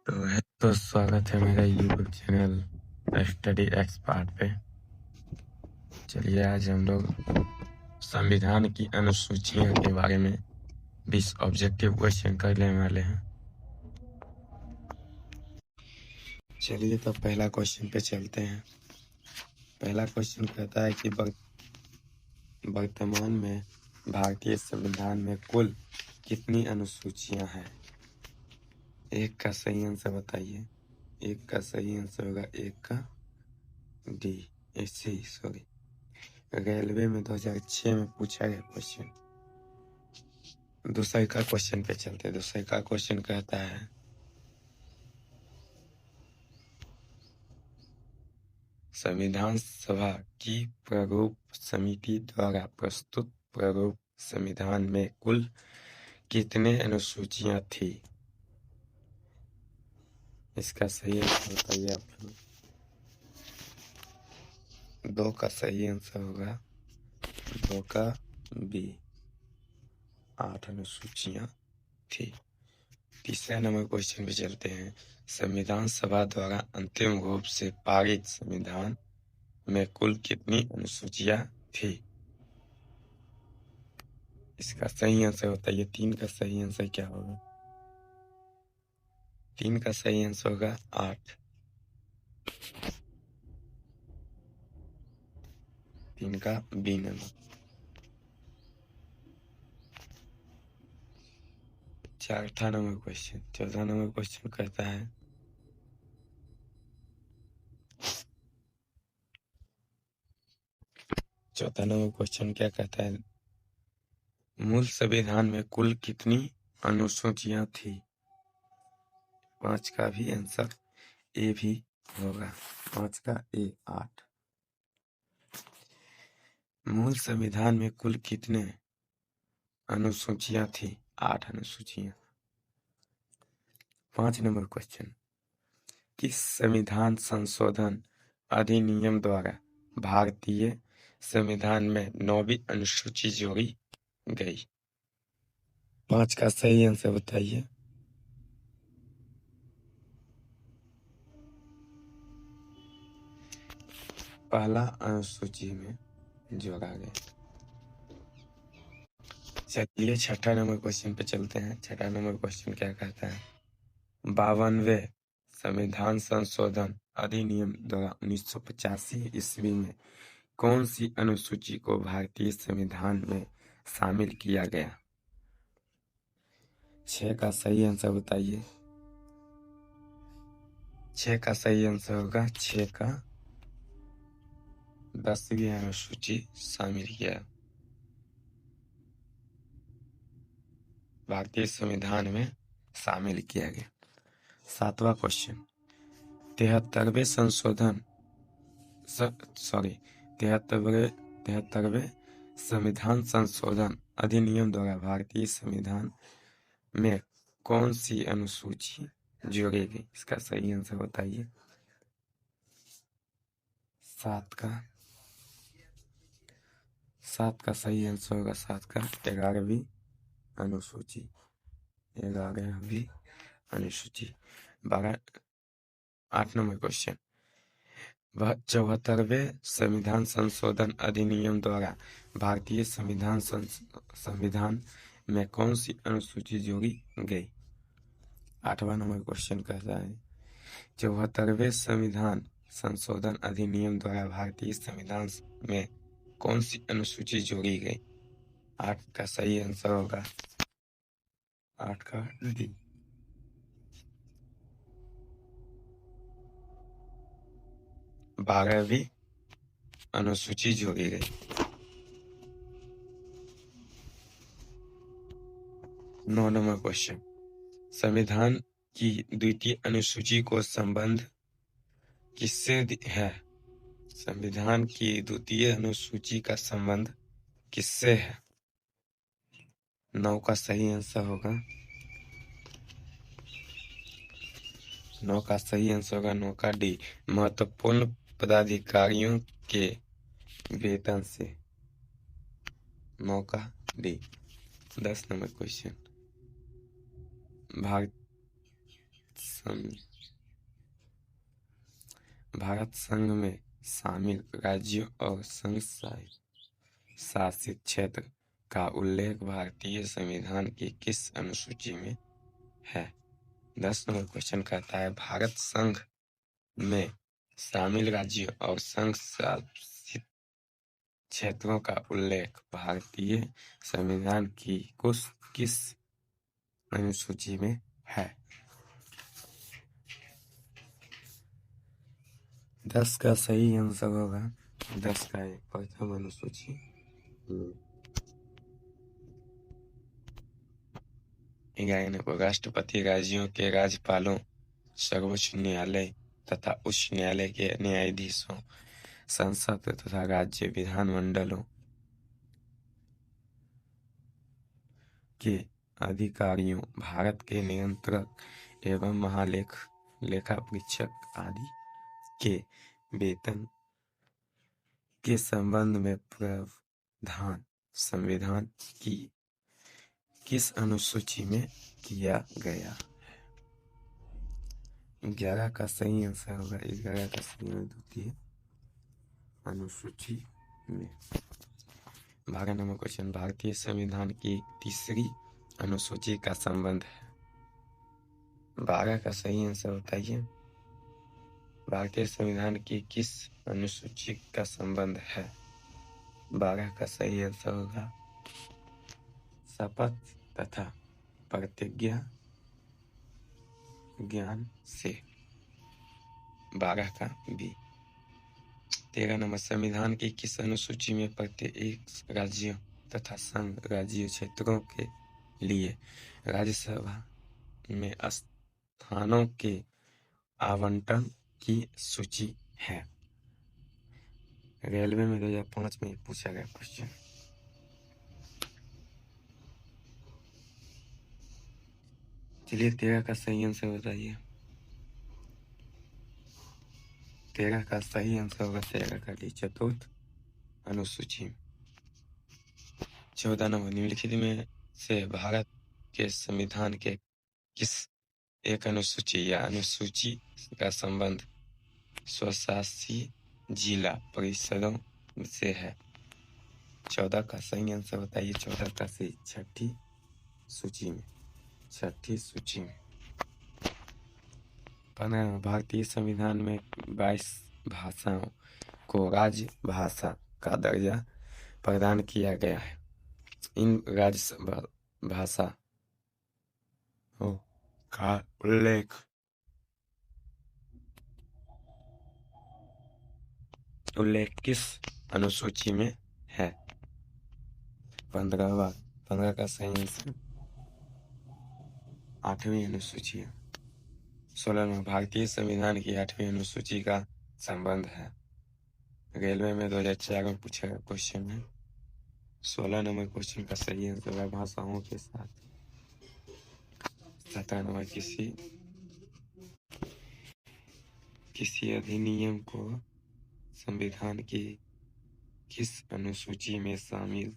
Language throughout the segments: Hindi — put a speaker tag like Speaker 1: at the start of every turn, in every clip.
Speaker 1: तो स्वागत है मेरा यूट्यूब चैनल स्टडी एक्सपर्ट पे। चलिए आज हम लोग संविधान की अनुसूचियों के बारे में 20 ऑब्जेक्टिव क्वेश्चन करने वाले हैं। चलिए तो पहला क्वेश्चन पे चलते हैं। पहला क्वेश्चन कहता है कि वर्तमान में भारतीय संविधान में कुल कितनी अनुसूचियां हैं? एक का सही आंसर बताइए। एक का सही आंसर होगा एक का डी। रेलवे में 2006 में पूछा गया क्वेश्चन। दूसरे का क्वेश्चन पे चलते हैं। दूसरे का क्वेश्चन कहता है संविधान सभा की प्रारूप समिति द्वारा प्रस्तुत प्रारूप संविधान में कुल कितने अनुसूचियां थी? इसका सही आंसर बताइए आप लोग। 2 का सही आंसर होगा 2 का बी, 8 अनुसूचियां थी। तीसरा नंबर क्वेश्चन पे चलते हैं। संविधान सभा द्वारा अंतिम रूप से पारित संविधान में कुल कितनी अनुसूचियां थी? इसका सही आंसर बताइए। 3 का सही आंसर क्या होगा? 3 का सही आंसर होगा 8। 3 का बी नंबर। चौथा नंबर क्वेश्चन कहता है चौथा नंबर क्वेश्चन क्या कहता है? मूल संविधान में कुल कितनी अनुसूचियां थी? 5 का भी आंसर ए भी होगा। 5 का ए 8। मूल संविधान में कुल कितने अनुसूचियां थी? 8 अनुसूचियां। 5 नंबर क्वेश्चन, किस संविधान संशोधन अधिनियम द्वारा भारतीय संविधान में 9वीं अनुसूची जोड़ी गई? 5 का सही आंसर बताइए। पहला अनुसूची में जोड़ा गया। चलिए छठा नंबर क्वेश्चन पे चलते हैं। छठा नंबर क्वेश्चन क्या कहता है? 52वें संविधान संशोधन अधिनियम द्वारा 1985 ईस्वी में कौन सी अनुसूची को भारतीय संविधान में शामिल किया गया? 6 का सही आंसर बताइए। 6 का सही आंसर होगा 6 का 10वीं अनुसूची शामिल किया भारतीय संविधान में शामिल किया गया। 7वां क्वेश्चन, 73वें संविधान संशोधन अधिनियम द्वारा भारतीय संविधान में कौन सी अनुसूची जोड़ी गई? इसका सही आंसर बताइए। 7 का सही आंसर होगा 7 का 11वीं अनुसूची। 11वीं अनुसूची। 8 नंबर क्वेश्चन, 74वें संविधान संशोधन अधिनियम द्वारा भारतीय संविधान में कौन सी अनुसूची जोड़ी गई? 8वां नंबर क्वेश्चन कहता है 74वें संविधान संशोधन अधिनियम द्वारा भारतीय संविधान में कौन सी अनुसूची जोड़ी गई? 8 का सही आंसर होगा 8 का डी। 12वीं अनुसूची जोड़ी गई। 9 नंबर क्वेश्चन, संविधान की द्वितीय अनुसूची को संबंध किससे है? संविधान की द्वितीय अनुसूची का संबंध किससे है? 9 का सही आंसर होगा 9 का सही आंसर होगा 9 का डी, महत्वपूर्ण पदाधिकारियों के वेतन से। 9 का डी। 10 नंबर क्वेश्चन, भारत संघ में शामिल राज्यों और संघ शासित क्षेत्र का उल्लेख भारतीय संविधान की किस अनुसूची में है? 10 नंबर क्वेश्चन कहता है भारत संघ में शामिल राज्यों और संघ शासित क्षेत्रों का उल्लेख भारतीय संविधान की किस अनुसूची में है? 10 का सही आंसर होगा 10 का प्रथम अनुसूची। 11 को राष्ट्रपति राज्यों के राज्यपालों, सर्वोच्च न्यायालय तथा उच्च न्यायालय के न्यायाधीशों, संसद तथा राज्य विधानमंडलों के अधिकारियों, भारत के नियंत्रक एवं लेखा परीक्षक आदि के वेतन के संबंध में प्रावधान संविधान की किस अनुसूची में किया गया? 11 का सही आंसर होगा 11 का सही द्वितीय अनुसूची में। 12 नंबर क्वेश्चन भारतीय संविधान की तीसरी अनुसूची का संबंध है। 12 का सही आंसर बताइए भारतीय संविधान की किस अनुसूची का संबंध है? 12 का सही आंसर होगा शपथ तथा प्रतिज्ञा ज्ञान से। 12 का बी। 13 नंबर संविधान की किस अनुसूची में प्रत्येक राज्यों तथा संघ राज्य क्षेत्रों के लिए राज्यसभा में स्थानों के आवंटन की सूची है? रेलवे में 2005 में पूछा गया क्वेश्चन। चलिए 13 का सही आंसर बताइए। 13 का सही आंसर होगा 13 का डी चतुर्थ अनुसूची। 14 नंबर निम्नलिखित में से भारत के संविधान के किस एक अनुसूची या अनुसूची का संबंध स्वशासी जिला परिषदों से है? 14 का सही आंसर बताइए 14 का सही छठी सूची में 15 भारतीय संविधान में 22 भाषाओं को राज्य भाषा का दर्जा प्रदान किया गया है। इन राज्य भाषा का उल्लेख किस अनुसूची में है? 15 का सही आंसर 8वीं अनुसूची है। 16 में भारतीय संविधान की 8वीं अनुसूची का संबंध है। रेलवे में 2004 में पूछा गया क्वेश्चन है। 16 नंबर क्वेश्चन का सही आंसर है भाषाओं के साथ। 17 नंबर किसी अधिनियम को संविधान की किस अनुसूची में शामिल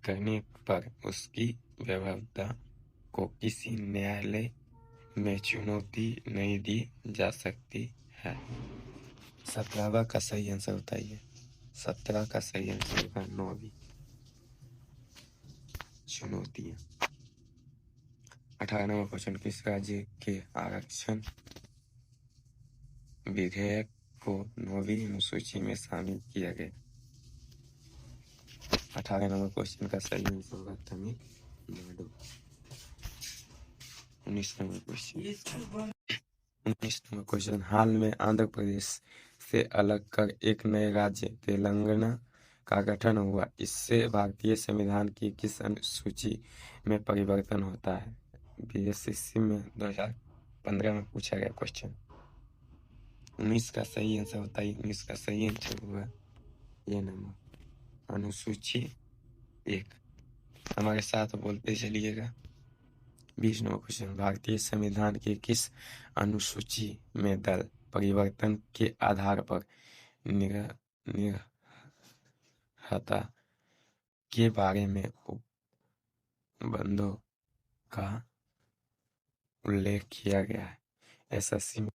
Speaker 1: करने पर उसकी वैधता को किसी न्यायालय में चुनौती नहीं दी जा सकती है? 17 का सही आंसर बताइए। 17 का सही आंसर होगा 9वीं चुनौतियां। 18 नंबर क्वेश्चन किस राज्य के आरक्षण विधेयक को 9वीं अनुसूची में शामिल किया गया? 18 नंबर क्वेश्चन का सही आंसर होगा तमिलनाडु। 19 नंबर क्वेश्चन हाल में आंध्र प्रदेश से अलग कर एक नए राज्य तेलंगाना का गठन हुआ, इससे भारतीय संविधान की किस अनुसूची में परिवर्तन होता है? बीएसएससी में 2015 में पूछा गया क्वेश्चन। 19 का सही आंसर बताइए। 19 का सही आंसर हुआ ये नंबर अनुसूची 1। हमारे साथ बोलते चलिएगा। 20 नंबर क्वेश्चन भारतीय संविधान की किस अनुसूची में दल परिवर्तन के आधार पर निरहता के बारे में उपबंधों का उल्लेख किया गया है? एसएससी में